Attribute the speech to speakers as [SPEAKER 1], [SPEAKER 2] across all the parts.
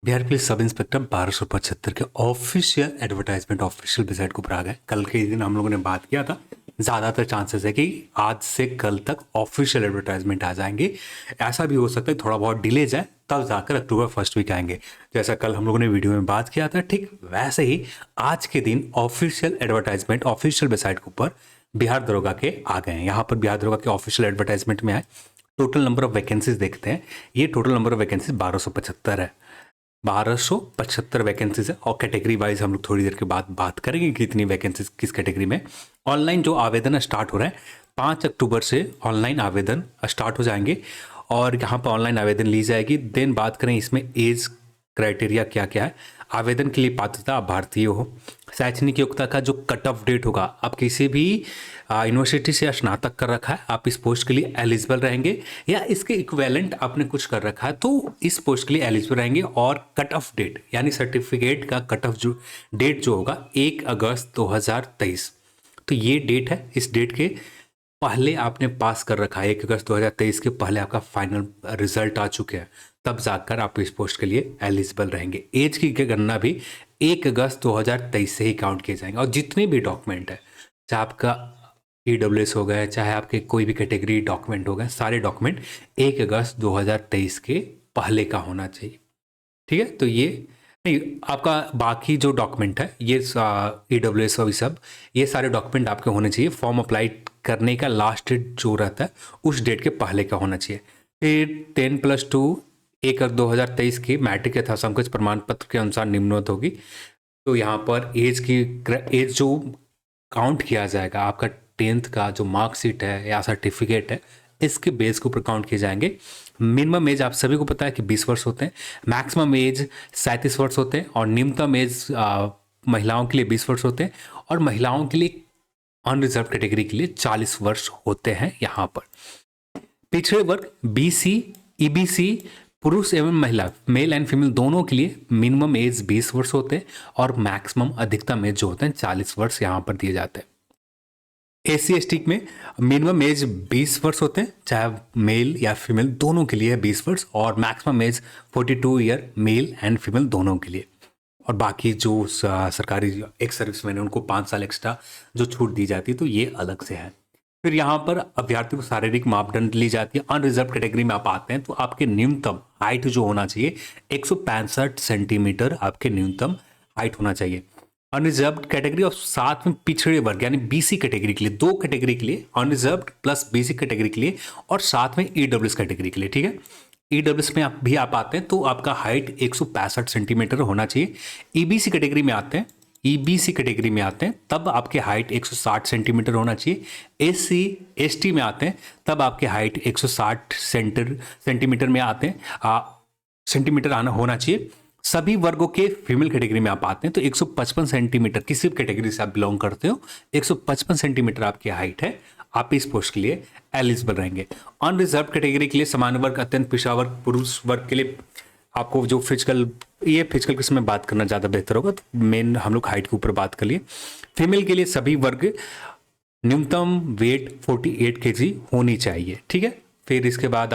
[SPEAKER 1] Bihar police sub inspector 1275 के official advertisement official website के ऊपर आ गए। कल के दिन हम लोगों ने बात किया था, ज़्यादातर चांसेस है कि आज से कल तक ऑफिशियल एडवर्टाइजमेंट आ जाएंगे। ऐसा भी हो सकता है थोड़ा बहुत डिले जाए, तब जाकर अक्टूबर फर्स्ट वीक आएंगे। जैसा कल हम लोगों ने वीडियो में बात किया था, ठीक वैसे ही आज के दिन ऑफिशियल एडवर्टाइजमेंट ऑफिशियल वेबसाइट के ऊपर बिहार दरोगा के आ गए हैं। यहाँ पर बिहार दरोगा के ऑफिशियल एडवर्टाइजमेंट में आए, टोटल नंबर ऑफ वैकेंसीज देखते हैं। ये टोटल नंबर ऑफ वैकेंसीज 1275 है। 1275 वैकेंसीज है और कैटेगरी वाइज हम लोग थोड़ी देर के बाद बात करेंगे कि कितनी वैकेंसीज किस कैटेगरी में। ऑनलाइन जो आवेदन स्टार्ट हो रहा है 5 अक्टूबर से ऑनलाइन आवेदन स्टार्ट हो जाएंगे और यहाँ पर ऑनलाइन आवेदन ली जाएगी। देन बात करें इसमें एज क्राइटेरिया क्या क्या है। आवेदन के लिए पात्रता आप भारतीय हो। शैक्षणिक योग्यता का जो कट ऑफ डेट होगा, आप किसी भी यूनिवर्सिटी से स्नातक कर रखा है, आप इस पोस्ट के लिए एलिजिबल रहेंगे, या इसके इक्वेलेंट आपने कुछ कर रखा है तो इस पोस्ट के लिए एलिजिबल रहेंगे। और कट ऑफ डेट यानी सर्टिफिकेट का कट ऑफ जो डेट जो होगा 1 अगस्त 2023, तो ये डेट है। इस डेट के पहले आपने पास कर रखा है, 1 अगस्त 2023 के पहले आपका फाइनल रिजल्ट आ चुके हैं, तब जाकर आप इस पोस्ट के लिए एलिजिबल रहेंगे। एज की गणना भी 1 अगस्त 2023 से ही काउंट किए जाएंगे। और जितने भी डॉक्यूमेंट है, चाहे आपका EWS हो गए, चाहे आपके कोई भी कैटेगरी डॉक्यूमेंट हो गए, सारे डॉक्यूमेंट 1 अगस्त 2023 के पहले का होना चाहिए। ठीक है, तो ये नहीं, आपका बाकी जो डॉक्यूमेंट है ये EWS और सब, ये सारे डॉक्यूमेंट आपके होने चाहिए। फॉर्म अप्लाई करने का लास्ट डेट जो रहता है उस डेट के पहले का होना चाहिए। फिर 10+2 1 अगस्त 2023 की मैट्रिक यथा समकक्ष प्रमाण पत्र के अनुसार निम्नवत होगी। तो यहाँ पर एज जो काउंट किया जाएगा, आपका 10th का जो मार्कशीट है या सर्टिफिकेट है, इसके बेस के ऊपर काउंट किए जाएंगे। मिनिमम एज आप सभी को पता है कि 20 वर्ष होते हैं, मैक्सिमम एज 37 वर्ष होते हैं, और निम्नतम एज महिलाओं के लिए 20 वर्ष होते हैं, और महिलाओं के लिए अनरिजर्व कैटेगरी के लिए 40 वर्ष होते हैं। यहाँ पर पिछड़े वर्ग BC EBC पुरुष एवं महिला मेल एंड फीमेल दोनों के लिए मिनिमम एज 20 वर्ष होते हैं, और मैक्सिमम अधिकतम एज जो होते हैं 40 वर्ष यहाँ पर दिए जाते हैं। SC ST में मिनिमम एज 20 वर्ष होते हैं, चाहे मेल या फीमेल दोनों के लिए 20 वर्ष, और maximum age 42 year male and female दोनों के लिए। और बाकी जो सरकारी एक्स सर्विसमैन है उनको 5 साल एक्स्ट्रा जो छूट दी जाती है, तो ये अलग से है। फिर यहाँ पर अभ्यर्थी को शारीरिक मापदंड ली जाती है। अनरिजर्व कैटेगरी में आप आते हैं तो आपके न्यूनतम हाइट जो होना चाहिए 165 सेंटीमीटर आपके न्यूनतम हाइट होना चाहिए। अनरिजर्व कैटेगरी और साथ में पिछड़े वर्ग यानी BC कैटेगरी के लिए, 2 कैटेगरी के लिए, अनरिजर्व प्लस BC कैटेगरी के लिए, और साथ में EWS कैटेगरी के लिए। ठीक है, EWS में आप भी आप आते हैं तो आपका हाइट 165 सेंटीमीटर होना चाहिए। EBC कैटेगरी में आते हैं, EBC कैटेगरी में आते हैं तब आपके हाइट 160 सेंटीमीटर होना चाहिए। SC ST में आते हैं तब आपके हाइट 160 सेंटीमीटर में आते हैं, सेंटीमीटर आना होना चाहिए। सभी वर्गों के फीमेल कैटेगरी में आप आते हैं तो 155 सेंटीमीटर, किसी भी कैटेगरी से आप बिलोंग करते हो, 155 सेंटीमीटर आपकी हाइट है, आप इस पोस्ट के लिए एलिजिबल रहेंगे। अनरिजर्व कैटेगरी के लिए सामान्य वर्ग, अत्यंत पिछड़ा वर्ग, पुरुष वर्ग के लिए आपको जो फिजिकल के समय बात करना ज़्यादा बेहतर होगा, तो मेन हम लोग हाइट के ऊपर बात कर लिए। फीमेल के लिए सभी वर्ग न्यूनतम वेट 48 kg होनी चाहिए। ठीक है, फिर इसके बाद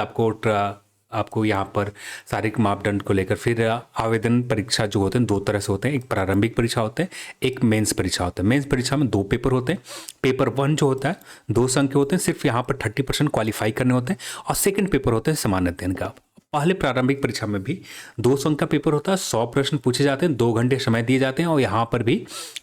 [SPEAKER 1] आपको यहाँ पर शारीरिक मापदंड को लेकर फिर आवेदन परीक्षा जो होते हैं 2 तरह से होते हैं। एक प्रारंभिक परीक्षा होता है, एक मेंस परीक्षा होता है। मेंस परीक्षा में 2 पेपर होते हैं। पेपर 1 जो होता है 2 अंक के होते हैं, सिर्फ यहाँ पर 30% क्वालिफाई करने होते हैं, और सेकंड पेपर होता है सामान्य अध्ययन का। पहले प्रारंभिक परीक्षा में भी 2 अंक का पेपर होता है, 100 प्रश्न पूछे जाते हैं, 2 घंटे समय दिए जाते हैं, और यहाँ पर भी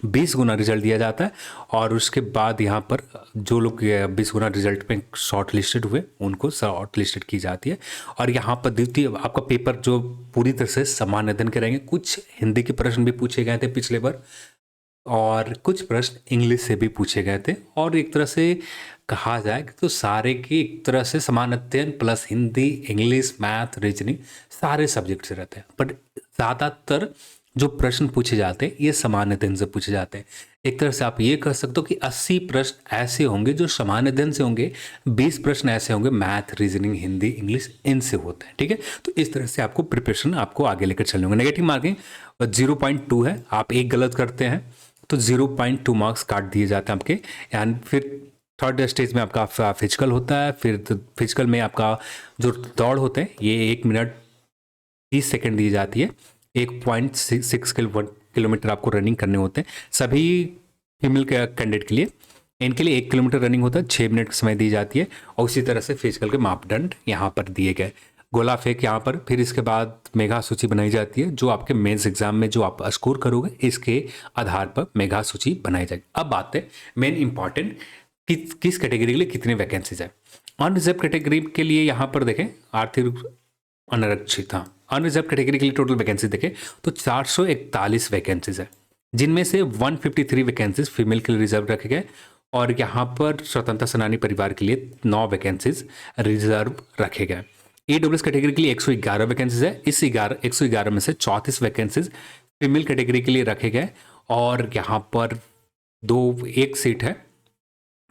[SPEAKER 1] 20 गुना रिजल्ट दिया जाता है। और उसके बाद यहाँ पर जो लोग 20 गुना रिजल्ट में शॉर्ट लिस्टेड हुए उनको शॉर्ट लिस्टेड की जाती है। और यहाँ पर द्वितीय आपका पेपर जो पूरी तरह से सामान्य अध्ययन के रहेंगे। कुछ हिंदी के प्रश्न भी पूछे गए थे पिछले बार, और कुछ प्रश्न इंग्लिश से भी पूछे गए थे। और एक तरह से कहा जाए तो सारे की एक तरह से समान अध्ययन plus Hindi, English, math, reasoning सारे सब्जेक्ट से रहते हैं। बट ज़्यादातर जो प्रश्न पूछे जाते हैं ये सामान्य अध्ययन से पूछे जाते हैं। एक तरह से आप ये कह सकते हो कि 80 प्रश्न ऐसे होंगे जो सामान्य अध्ययन से होंगे, 20 प्रश्न ऐसे होंगे मैथ, रीजनिंग, हिंदी, इंग्लिश इनसे होते हैं। ठीक है, तो इस तरह से आपको प्रिपरेशन आपको आगे लेकर चलने होंगे। नेगेटिव मार्किंग 0.2 है, आप एक गलत करते हैं तो 0.2 मार्क्स काट दिए जाते हैं आपके। एंड फिर थर्ड स्टेज में आपका फिजिकल होता है। फिर फिजिकल में आपका जो दौड़ होते हैं ये 1 मिनट 30 सेकंड दी जाती है। 1.6 किलोमीटर आपको रनिंग करने होते हैं सभी फीमेल के कैंडिडेट के लिए। इनके लिए 1 किलोमीटर रनिंग होता है, 6 मिनट समय दी जाती है। और उसी तरह से फिजिकल के मापदंड यहाँ पर दिए गए, गोला फेंक यहाँ पर। फिर इसके बाद मेगा सूची बनाई जाती है, जो आपके मेंस एग्जाम में जो आप स्कोर करोगे इसके आधार पर मेगा सूची बनाई जाएगी। अब बात है मेन इंपॉर्टेंट किस कैटेगरी के लिए कितने वैकेंसीज है। अनरिजर्व कैटेगरी के लिए यहाँ पर देखें आर्थिक अनारक्षित, हाँ अनरिजर्व कैटेगरी के लिए टोटल वैकेंसी देखें तो 441 वैकेंसीज है, जिनमें से 153 वैकेंसीज फीमेल के लिए रिजर्व रखे गए। और यहाँ पर स्वतंत्रता सेनानी परिवार के लिए 9 वैकेंसीज रिजर्व रखे गए। ईडब्ल्यूएस कैटेगरी के लिए 111 वैकेंसीज है। इस 111 में से 34 वैकेंसीज फीमेल कैटेगरी के लिए रखे गए। और यहाँ पर एक सीट है,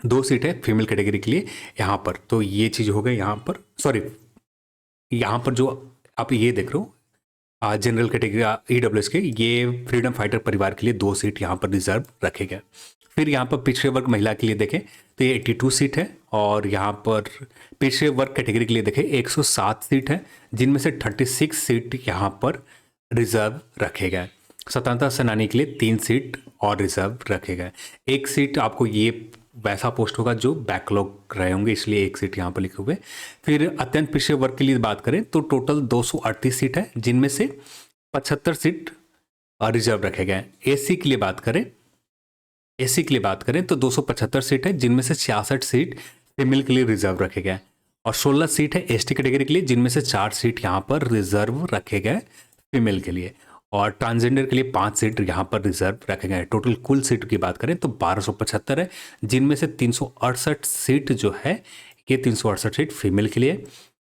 [SPEAKER 1] 2 सीट है फीमेल कैटेगरी के लिए यहाँ पर। तो ये चीज़ हो गई यहाँ पर, सॉरी यहाँ पर जो आप ये देख रहे हो जनरल कैटेगरी ईडब्ल्यूएस के, ये फ्रीडम फाइटर परिवार के लिए 2 सीट यहाँ पर रिजर्व रखे गए। फिर यहाँ पर पिछड़े वर्ग महिला के लिए देखें तो ये 82 सीट है। और यहाँ पर पिछड़े वर्ग कैटेगरी के लिए देखें 107 सीट है, जिनमें से 36 सीट यहाँ पर रिजर्व रखे गए। स्वतंत्रता सेनानी के लिए 3 सीट और रिजर्व रखे गए। 1 सीट आपको ये वैसा पोस्ट होगा जो बैकलॉग रहे होंगे, इसलिए 1 सीट यहाँ पर लिखे हुए। फिर अत्यंत पिछड़े वर्ग के लिए बात करें तो टोटल 238 सीट है, जिनमें से 75 सीट रिजर्व रखे गए। एसी के लिए बात करें तो 275 सीट है, जिनमें से 66 सीट फीमेल के लिए रिजर्व रखे गए। और 16 सीट है एसटी कैटेगरी के लिए, जिनमें से 4 सीट यहाँ पर रिजर्व रखे गए फीमेल के लिए। और ट्रांसजेंडर के लिए 5 सीट यहाँ पर रिजर्व रखे गए। टोटल कुल सीट की बात करें तो 1275 है, जिनमें से 368 सीट जो है ये 368 सीट फीमेल के लिए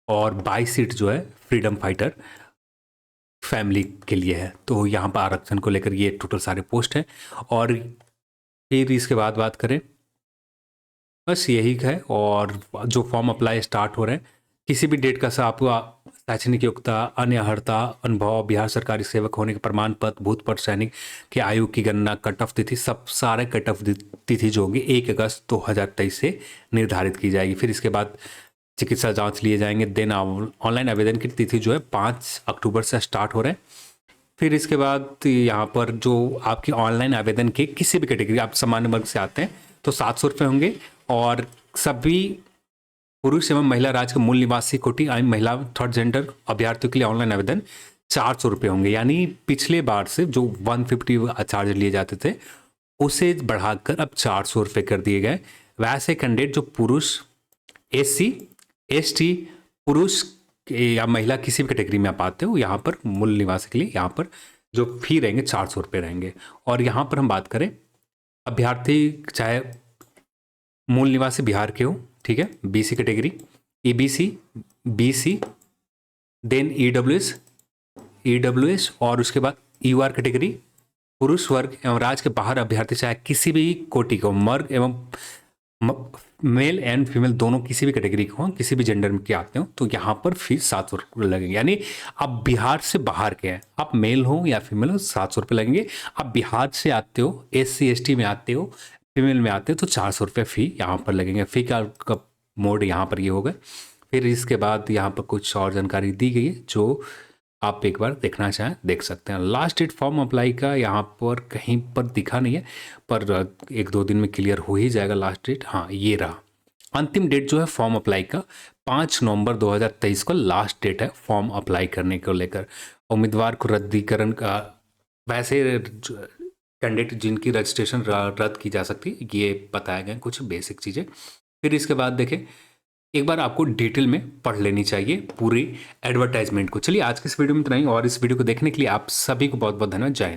[SPEAKER 1] और 22 सीट जो है फ्रीडम फाइटर फैमिली के लिए है। तो यहाँ पर आरक्षण को लेकर ये टोटल सारे पोस्ट हैं। और फिर इसके बाद बात करें बस यही है। और जो फॉर्म अप्लाई स्टार्ट हो रहे हैं किसी भी डेट का आपको शैक्षणिक योग्यता, अन्य अर्हता, अनुभव, बिहार सरकारी सेवक होने के प्रमाण पत्र, भूतपूर्व सैनिक की आयु की गणना, कट ऑफ तिथि, सब सारे कट ऑफ तिथि जो होगी 1 अगस्त 2023 से निर्धारित की जाएगी। फिर इसके बाद चिकित्सा जांच लिए जाएंगे। देन ऑनलाइन आवेदन की तिथि जो है 5 अक्टूबर से स्टार्ट हो रहे हैं। फिर इसके बाद यहाँ पर जो आपकी ऑनलाइन आवेदन के किसी भी कैटेगरी, आप सामान्य वर्ग से आते हैं तो 700 रुपये होंगे। और सभी पुरुष एवं महिला राज्य के मूल निवासी कोटि महिला थर्ड जेंडर अभ्यर्थियों के लिए ऑनलाइन आवेदन 400 रुपये होंगे। यानी पिछले बार से जो 150 चार्ज लिए जाते थे उसे बढ़ाकर अब 400 रुपये कर दिए गए। वैसे कैंडिडेट जो पुरुष, SC ST, पुरुष या महिला किसी भी कैटेगरी में आप आते हो, यहाँ पर मूल निवासी के लिए यहाँ पर जो फी रहेंगे 400 रुपये रहेंगे। और यहाँ पर हम बात करें अभ्यर्थी चाहे मूल निवासी बिहार के हो, ठीक है, BC category, EBC, BC, then EWS और उसके बाद UR कैटेगरी, पुरुष वर्ग एवं राज्य के बाहर अभ्यर्थी चाहे किसी भी कोटि को, मर्द एवं मेल एंड फीमेल दोनों किसी भी कैटेगरी को हो, किसी भी जेंडर में के आते हो तो यहाँ पर फीस 700 रुपये लगेंगे। यानी आप बिहार से बाहर के हैं, आप मेल हो या फीमेल हो, 700 रुपये लगेंगे। आप बिहार से आते हो, SC ST में आते हो, फीमेल में आते हो तो 400 रुपये फ़ी यहाँ पर लगेंगे। फ़ी का मोड यहाँ पर ये होगा। फिर इसके बाद यहाँ पर कुछ और जानकारी दी गई है जो आप एक बार देखना चाहें देख सकते हैं। लास्ट डेट फॉर्म अप्लाई का यहाँ पर कहीं पर दिखा नहीं है, पर 1-2 दिन में क्लियर हो ही जाएगा लास्ट डेट। हाँ, ये रहा अंतिम डेट जो है फॉर्म अप्लाई का 5 नवंबर 2023 को लास्ट डेट है फॉर्म अप्लाई करने को लेकर। उम्मीदवार को रद्दीकरण का, वैसे कैंडिडेट जिनकी रजिस्ट्रेशन रद्द की जा सकती है, ये बताए गए कुछ बेसिक चीज़ें। फिर इसके बाद देखें, एक बार आपको डिटेल में पढ़ लेनी चाहिए पूरी एडवर्टाइजमेंट को। चलिए आज के इस वीडियो में इतना ही, और इस वीडियो को देखने के लिए आप सभी को बहुत बहुत धन्यवाद। जय हिंद।